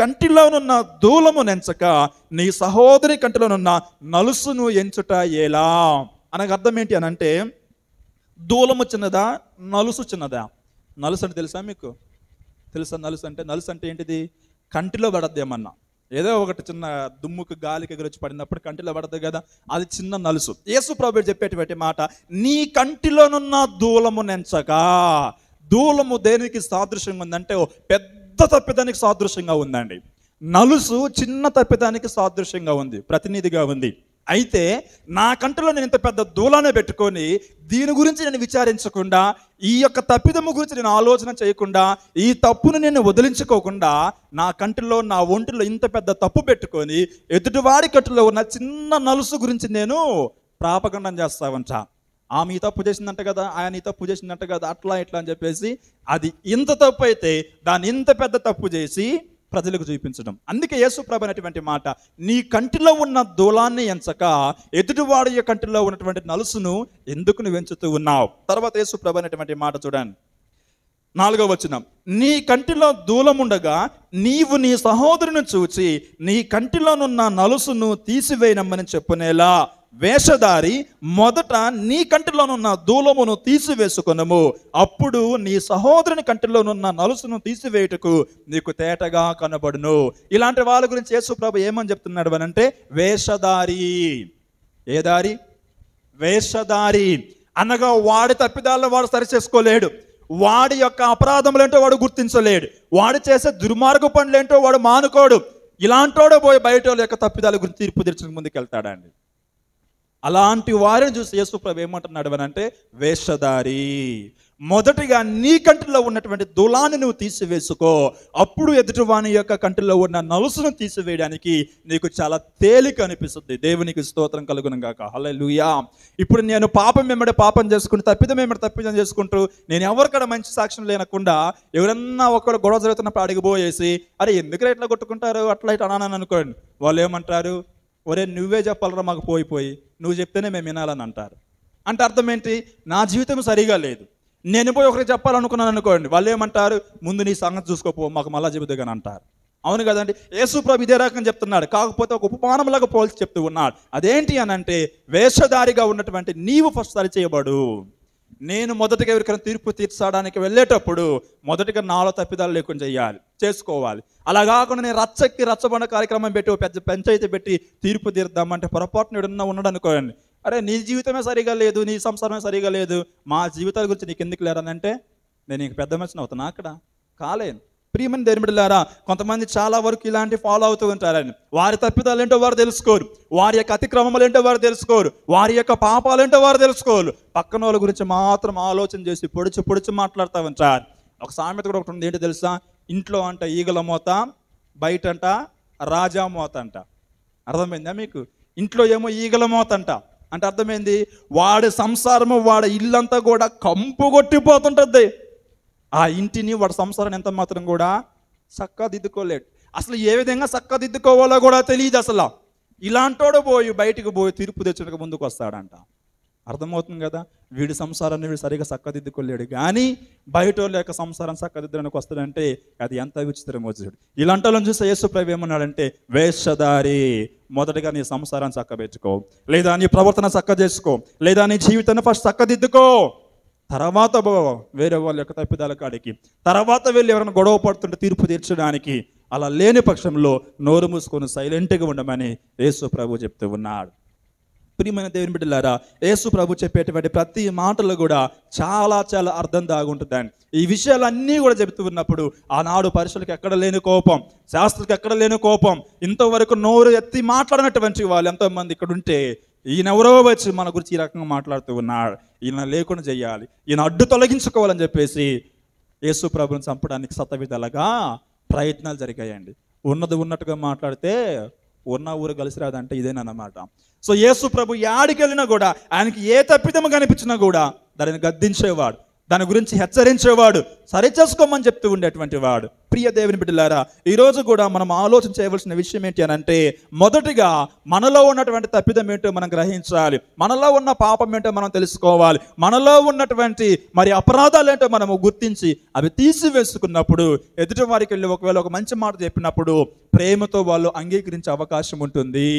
కంటిలోనున్న దూలము నెంచక నీ సహోదరి కంటిలోనున్న నలుసును ఎంచుట ఎలా? అనగా అర్థం ఏంటి అని అంటే, దూలము చిన్నదా, నలుసు చిన్నదా? నలుసు అంటే తెలుసా మీకు? తెలుసా నలుసు అంటే ఏంటిది? కంటిలో పడద్దేమన్నా, ఏదో ఒకటి చిన్న దుమ్ముకు గాలికి ఎగురొచ్చి పడినప్పుడు కంటిలో పడదు కదా, అది చిన్న నలుసు. యేసు ప్రభువు చెప్పేటువంటి మాట, నీ కంటిలోనున్న దూలము నెంచగా. దూలము దేనికి సాదృశ్యంగా ఉందంటే, ఓ పెద్ద తప్పిదానికి సాదృశ్యంగా ఉందండి. నలుసు చిన్న తప్పిదానికి సాదృశ్యంగా ఉంది, ప్రతినిధిగా ఉంది. అయితే నా కంటిలో నేను ఇంత పెద్ద దూలాన్ని పెట్టుకొని దీని గురించి నేను విచారించకుండా, ఈ యొక్క తప్పిదము గురించి నేను ఆలోచన చేయకుండా, ఈ తప్పును నేను వదిలించుకోకుండా, నా కంటిలో నా ఒంటిలో ఇంత పెద్ద తప్పు పెట్టుకొని ఎదుటివాడి కంటిలో ఉన్న చిన్న నలుసు గురించి నేను ప్రాపగండం చేస్తా ఉంటా. ఆమె ఈ తప్పు చేసిందంట కదా, ఆయన ఈ తప్పు చేసిందంట కదా, అట్లా ఇట్లా అని చెప్పేసి అది ఇంత తప్పు అయితే దాన్ని ఇంత పెద్ద తప్పు చేసి ప్రజలకు చూపించడం. అందుకే యేసు ప్రభు అనేటువంటి మాట, నీ కంటిలో ఉన్న దూలాన్ని ఎంచక ఎదుటివాడి కంటిలో ఉన్నటువంటి నలుసును ఎందుకు నువ్వు ఎంచుతూ ఉన్నావు? తర్వాత యేసు ప్రభు అనేటువంటి మాట చూడండి, 4వ వచనం, నీ కంటిలో దూలముండగా నీవు నీ సహోదరుని చూచి నీ కంటిలోనున్న నలుసును తీసివేయనమ్మని చెప్పునేలా, వేషధారి మొదట నీ కంటిలోనున్న దూలమును తీసివేసుకొనుము, అప్పుడు నీ సహోదరుని కంటిలోనున్న నలుసును తీసివేయుటకు నీకు తేటగా కనబడును. ఇలాంటి వాళ్ళ గురించి యేసు ప్రభు ఏమని చెప్తున్నాడు అని అంటే, వేషధారి. ఏ దారి? వేషధారి అనగా వాడి తప్పిదాలను వాడు సరి చేసుకోలేడు, వాడి యొక్క అపరాధములేంటో వాడు గుర్తించలేడు, వాడు చేసే దుర్మార్గ పనులేంటో వాడు మానుకోడు. ఇలాంటోడు పోయి బయట వాళ్ళ యొక్క తప్పిదాల గురించి తీర్పు తీర్చడానికి ముందుకు వెళ్తాడండి. అలాంటి వారిని చూసి యేసు ప్రభు ఏమంటున్నాడు అని అంటే, వేషధారి, మొదటిగా నీ కంటిలో ఉన్నటువంటి దులాన్ని నువ్వు తీసివేసుకో, అప్పుడు ఎదుటివాని యొక్క కంటిలో ఉన్న నలుసును తీసివేయడానికి నీకు చాలా తేలిక అనిపిస్తుంది. దేవునికి స్తోత్రం కలుగును గాక. హల్లెలూయా. ఇప్పుడు నేను పాపం వెంబడి పాపం చేసుకుంటూ, తప్పిదం వెంబడి తప్పిదం చేసుకుంటూ, నేను ఎవరికైనా మంచి సాక్ష్యం లేనకుండా ఎవరన్నా ఒకరు గొడవ జరుగుతున్నప్పుడు అడిగిపోయేసి, అరే ఎందుకు ఇట్లా కొట్టుకుంటారు అట్లా ఇట్లా అనాలని అనుకోండి, వాళ్ళు ఏమంటారు, ఒరే నువ్వే చెప్పాలరా మాకు పోయి నువ్వు చెప్తేనే మేము వినాలని అంటారు. అంటే అర్థం ఏంటి? నా జీవితం సరిగా లేదు, నేను పోయి ఒకరికి చెప్పాలనుకున్నాను అనుకోండి, వాళ్ళు ఏమంటారు, ముందు నీ సంగతి చూసుకోపో మాకు మళ్ళా చెబుతాగాని అంటారు. అవును కదండి? యేసు ప్రభు ఇదే రకంగా చెప్తున్నాడు, కాకపోతే ఒక ఉపమానంలాగా పోల్చి చెప్తూ ఉన్నాడు. అదేంటి అని అంటే, వేషధారిగా ఉన్నటువంటి నీవు ఫస్ట్ సరి చేయబడు. నేను మొదటిగా ఎవరికైనా తీర్పు తీర్చడానికి వెళ్ళేటప్పుడు మొదటిగా నాలో తప్పిదాలు లేకుండా చేసుకోవాలి. అలా కాకుండా నేను రచ్చబండ కార్యక్రమం పెట్టి పెద్ద పంచాయతీ పెట్టి తీర్పు తీర్దామంటే పొరపాటున ఏడన్నా ఉన్నాడు అనుకోండి, అరే నీ జీవితమే సరిగా లేదు, నీ సంసారమే సరిగా లేదు, మా జీవితాల గురించి నీకు ఎందుకు లేరనంటే నేను ఇంక పెద్ద మనిషిని అవుతున్నా అక్కడ? కాలేను. ప్రియమైన దేవుని బిడ్డలారా, కొంతమంది చాలా వరకు ఇలాంటి ఫాలో అవుతూ ఉంటారని, వారి తప్పిదాలు ఏంటో వారు తెలుసుకోరు, వారి యొక్క అతిక్రమములు ఏంటో వారు తెలుసుకోరు, వారి యొక్క పాపాలు ఏంటో వారు తెలుసుకోరు, పక్కన వాళ్ళ గురించి మాత్రం ఆలోచన చేసి పొడిచి మాట్లాడుతూ ఉంటారు. ఒక సామెత కూడా ఒకటి ఉంది, ఏంటో తెలుసా? ఇంట్లో అంట ఈగల మోత, బయట అంట రాజా మోత అంట. అర్థమైందా మీకు? ఇంట్లో ఏమో ఈగల మోత అంట, అంటే అర్థమైంది, వాడి సంసారము వాడి ఇల్లంతా కూడా కంపు కొట్టిపోతుంటుంది, ఆ ఇంటిని వాడి సంసారాన్ని ఎంత మాత్రం కూడా చక్కదిద్దుకోలేడు. అసలు ఏ విధంగా చక్కదిద్దుకోవాలో కూడా తెలియదు అసలు. ఇలాంటోడు బయటికి పోయి తీర్పు తెచ్చడానికి ముందుకు వస్తాడంట. అర్థమవుతుంది కదా? వీడి సంసారాన్ని వీడు సరిగా చక్కదిద్దుకోలేడు, కానీ బయట వాళ్ళ యొక్క సంసారం చక్కదిద్దడానికి వస్తాడంటే అది ఎంత విచిత్రమో చూడు. ఇలాంటి వాళ్ళని చూస్తే యేసు ప్రభు ఏమన్నాడంటే, వేషధారి, మొదటగా నీ సంసారాన్ని చక్కబెట్టుకో, లేదా నీ ప్రవర్తన చక్క చేసుకో, లేదా నీ జీవితాన్ని ఫస్ట్ చక్కదిద్దుకో, తర్వాత వేరే వాళ్ళ యొక్క తప్పిదాల కాడికి, తర్వాత వెళ్ళి ఎవరైనా గొడవ పడుతుంటే తీర్పు తీర్చడానికి. అలా లేని పక్షంలో నోరు మూసుకొని సైలెంట్గా ఉండమని యేసు ప్రభు చెప్తూ ఉన్నాడు. ప్రియమైన దేవుని బిడ్డలారా, యేసు ప్రభు చెప్పేటువంటి ప్రతి మాటలు కూడా చాలా చాలా అర్థం దాగుంటుందండి. ఈ విషయాలన్నీ కూడా చెబుతూ ఉన్నప్పుడు ఆనాడు పరీక్షలకు ఎక్కడ లేని కోపం, శాస్త్రులకు ఎక్కడ లేని కోపం, ఇంతవరకు నోరు ఎత్తి మాట్లాడినటువంటి వాళ్ళు ఎంతోమంది ఇక్కడ ఉంటే, ఈయనెవరో వచ్చి మన గురించి ఈ రకంగా మాట్లాడుతూ ఉన్నాడు, ఈయన లేకుండా చేయాలి, ఈయన అడ్డు తొలగించుకోవాలని చెప్పేసి యేసు ప్రభుని చంపడానికి శతవిధాలుగా ప్రయత్నాలు జరిగాయండి. ఉన్నట్టుగా మాట్లాడితే ఉన్న ఊరు కలిసి రాదంటే ఇదేనన్నమాట. సో యేసు ప్రభు యాడికి వెళ్ళినా కూడా ఆయనకి ఏ తప్పిదము కనిపించినా కూడా దానిని గద్దించేవాడు, దాని గురించి హెచ్చరించేవాడు, సరిచేసుకోమని చెప్తూ ఉండేటువంటి వాడు. ప్రియ దేవుని బిడ్డలారా, ఈరోజు కూడా మనం ఆలోచన చేయవలసిన విషయం ఏంటి అని అంటే, మొదటిగా మనలో ఉన్నటువంటి తప్పిదం ఏంటో మనం గ్రహించాలి, మనలో ఉన్న పాపం ఏంటో మనం తెలుసుకోవాలి, మనలో ఉన్నటువంటి మరి అపరాధాలు ఏంటో మనము గుర్తించి అవి తీసివేసుకున్నప్పుడు ఎదుటి వారికి వెళ్ళి ఒకవేళ ఒక మంచి మాట చెప్పినప్పుడు ప్రేమతో వాళ్ళు అంగీకరించే అవకాశం ఉంటుంది.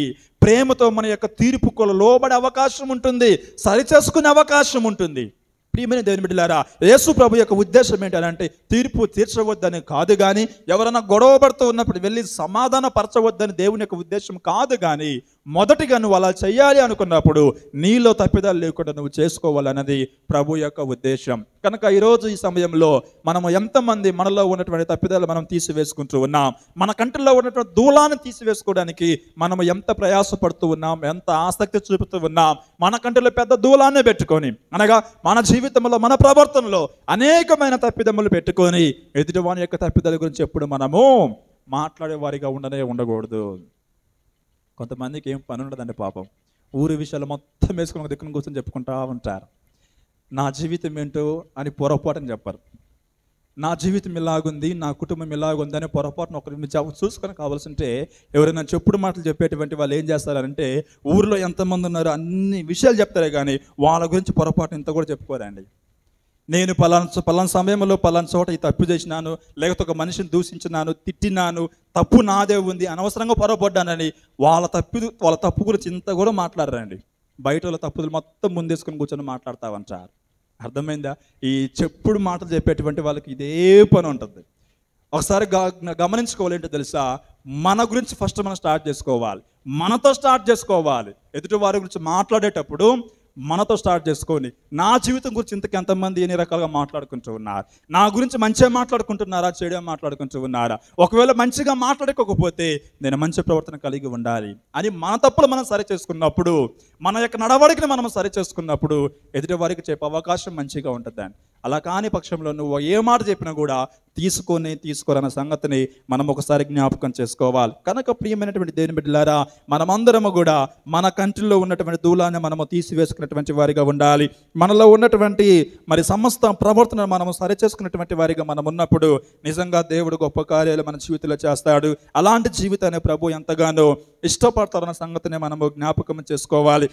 ప్రేమతో మన యొక్క తీర్పుకు లోబడే అవకాశం ఉంటుంది, సరిచేసుకునే అవకాశం ఉంటుంది. ప్రియమైన దేవుని బిడ్డలారా, యేసు ప్రభు యొక్క ఉద్దేశం ఏంటంటే తీర్పు తీర్చవద్దని కాదు, కానీ ఎవరైనా గొడవ పడుతూ ఉన్నప్పుడు వెళ్ళి సమాధాన పరచవద్దని దేవుని యొక్క ఉద్దేశం కాదు, కానీ మొదటిగా నువ్వు అలా చేయాలి అనుకున్నప్పుడు నీలో తప్పిదాలు లేకుండా నువ్వు చేసుకోవాలన్నది ప్రభు యొక్క ఉద్దేశం. కనుక ఈరోజు ఈ సమయంలో మనము ఎంతమంది మనలో ఉన్నటువంటి తప్పిదాలు మనం తీసివేసుకుంటూ ఉన్నాం, మన కంటిలో ఉన్నటువంటి దూలాన్ని తీసివేసుకోవడానికి మనము ఎంత ప్రయాసపడుతూ ఉన్నాం, ఎంత ఆసక్తి చూపుతూ ఉన్నాం. మన కంటిలో పెద్ద దూలాన్ని పెట్టుకొని, అనగా మన జీవితంలో మన ప్రవర్తనలో అనేకమైన తప్పిదములు పెట్టుకొని ఎదుటివాని యొక్క తప్పిదాల గురించి ఎప్పుడు మనము మాట్లాడే వారిగా ఉండకూడదు. కొంతమందికి ఏం పని ఉండదండి పాపం, ఊరి విషయాలు మొత్తం వేసుకుని ఒక దిక్కున కూర్చొని చెప్పుకుంటా ఉంటారు. నా జీవితం ఏంటో అని పొరపాటుని చెప్పరు. నా జీవితం ఇలాగుంది, నా కుటుంబం ఇలాగుంది అని పొరపాటున ఒకరి చూసుకొని కావాల్సి ఉంటే ఎవరైనా చెప్పుడు మాటలు చెప్పేటువంటి వాళ్ళు ఏం చేస్తారంటే ఊరిలో ఎంతమంది ఉన్నారు అన్ని విషయాలు చెప్తారే కానీ వాళ్ళ గురించి పొరపాటు ఇంత కూడా చెప్పుకోరండి. నేను పలానా సమయంలో పలానా చోట ఈ తప్పు చేసినాను, లేకపోతే ఒక మనిషిని దూషించినాను, తిట్టినాను, తప్పు నాదే ఉంది, అనవసరంగా పొరపడ్డానని వాళ్ళ తప్పు గురించి ఇంత కూడా మాట్లాడరండి. బయట వాళ్ళ తప్పులు మొత్తం ముందేసుకొని కూర్చొని మాట్లాడతామంటారు. అర్థమైందా? ఈ చెప్పుడు మాటలు చెప్పేటువంటి వాళ్ళకి ఇదే పని ఉంటుంది. ఒకసారి గమనించుకోవాలి ఏంటో తెలుసా, మన గురించి ఫస్ట్ మనం స్టార్ట్ చేసుకోవాలి, మనతో స్టార్ట్ చేసుకోవాలి. ఎదుటి వారి గురించి మాట్లాడేటప్పుడు మనతో స్టార్ట్ చేసుకొని, నా జీవితం గురించి ఇంతకు ఎంతమంది ఎన్ని రకాలుగా మాట్లాడుకుంటూ ఉన్నారు, నా గురించి మంచిగా మాట్లాడుకుంటున్నారా, చెడుగా మాట్లాడుకుంటూ ఉన్నారా, ఒకవేళ మంచిగా మాట్లాడుకోకపోతే నేను మంచి ప్రవర్తన కలిగి ఉండాలి అని మన తప్పులు మనం సరి చేసుకున్నప్పుడు, మన యొక్క నడవడికని మనం సరి చేసుకున్నప్పుడు ఎదుటి వారికి చెప్పే అవకాశం మంచిగా ఉంటుందండి. అలా కాని పక్షంలో నువ్వు ఏ మాట చెప్పినా కూడా తీసుకోరన్న సంగతిని మనం ఒకసారి జ్ఞాపకం చేసుకోవాలి. కనుక ప్రియమైనటువంటి దేవుని బిడ్డలారా, మనమందరము కూడా మన కంటిలో ఉన్నటువంటి దూలాన్ని మనము తీసివేసుకున్నటువంటి వారిగా ఉండాలి. మనలో ఉన్నటువంటి మరి సమస్త ప్రవర్తన మనము సరి చేసుకున్నటువంటి వారిగా మనం ఉన్నప్పుడు నిజంగా దేవుడు గొప్ప కార్యాలు మన జీవితంలో చేస్తాడు. అలాంటి జీవితాన్ని ప్రభు ఎంతగానో ఇష్టపడతారన్న సంగతిని మనము జ్ఞాపకం చేసుకోవాలి.